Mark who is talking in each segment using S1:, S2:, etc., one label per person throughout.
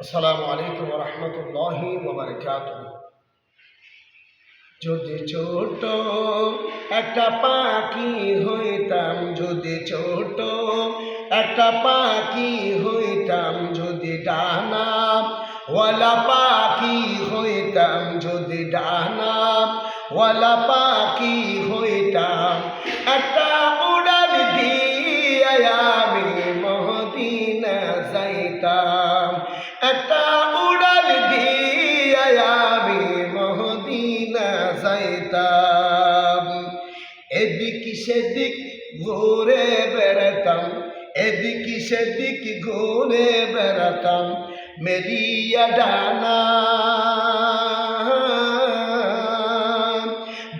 S1: আসসালামু আলাইকুম ওয়া রাহমাতুল্লাহি ওয়া বারাকাতুহু। যদি ছোট একটা পাখি হইতাম, যদি ছোট একটা পাখি হইতাম, যদি ডানা ওয়ালা পাখি হইতাম, যদি ডানা ওয়ালা পাখি হইতাম, একটা উড়াল দিয়ে আমি মদিনা যাইতাম, একটা উড়াল দিয়ে আমি মদিনা যাইতাম। এদিক সেদিক ঘুরে বেড়াতাম, এদিক সেদিক ঘুরে বেড়াতাম, মেরিয়া ডানা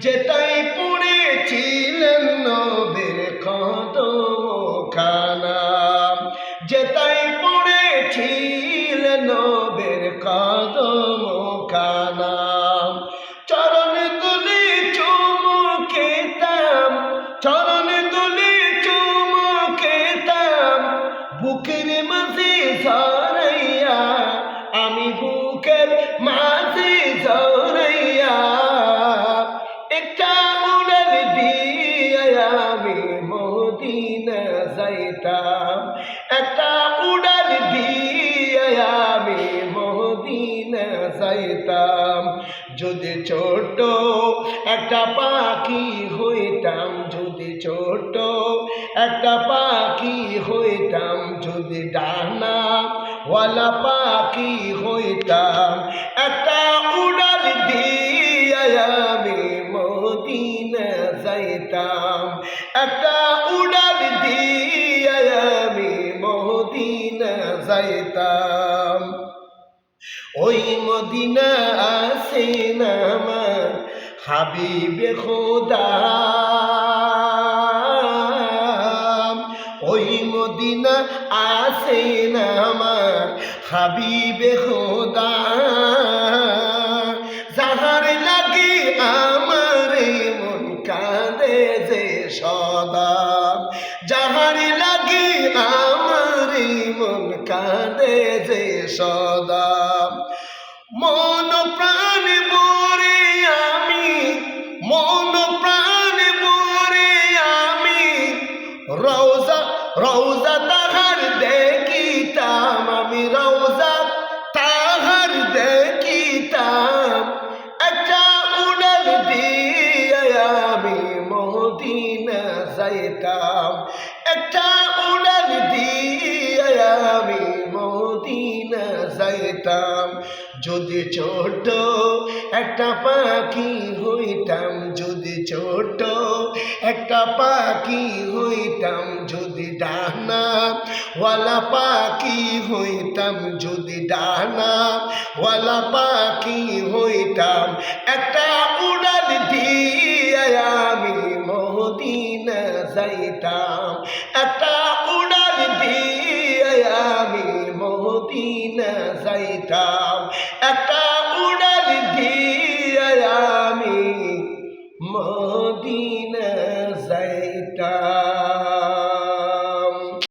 S1: যেটাই পড়েছিলেন নবীর কদমখানা, যেটাই পড়েছিলেন নবীর কদমখানা। চরণ দুলি চুমু খেতাম, চরণ দুলি চুমু খেতাম, বুকের মাঝে জড়াইয়া আমি বুকের মাঝে জড়াইয়া, একটা উড়াল দিয়ে আমি মদিনা যাইতাম, একটা উড়াল দিয়ে আমি মদিনা যাইতাম। যদি ছোট একটা পাখি হইতাম, যদি ছোট একটা পাখি হইতাম, যদি ডানা ওয়ালা পাখি হইতাম, একটা উড়াল দিয়ে আমি মদিনা যাইতাম, একটা উড়াল দিয়ে আমি মদিনা যাইতাম। ওই মদিনা আছেন আমার হাবিবে খোদা, ওই মদিনা আছেন আমার হাবিবে খোদা, যাহার লাগি আমার মন কাঁদে যে সদা, যাহার লাগি আমার মন কাঁদে যে সদা। মন প্রাণ ভরে আমি, মন প্রাণ ভরে আমি রওজা রওজা তাহার দেখিতাম, আমি রওজা তাহার দেখিতাম, একটা উড়াল দিয়ে আমি মদিনা যাইতাম, একটা উড়াল দিয়ে আমি মদিনা যাইতাম। যদি ছোট একটা পাখি হইতাম, যদি ছোট একটা পাখি হইতাম, যদি ডানা ওয়ালা পাখি হইতাম, যদি ডানা ওয়ালা পাখি হইতাম, একটা উড়াল দিয়ে আমি মদিনা যাইতাম, একটা উড়াল দিয়ে আমি মদিনা যাইতাম, একটা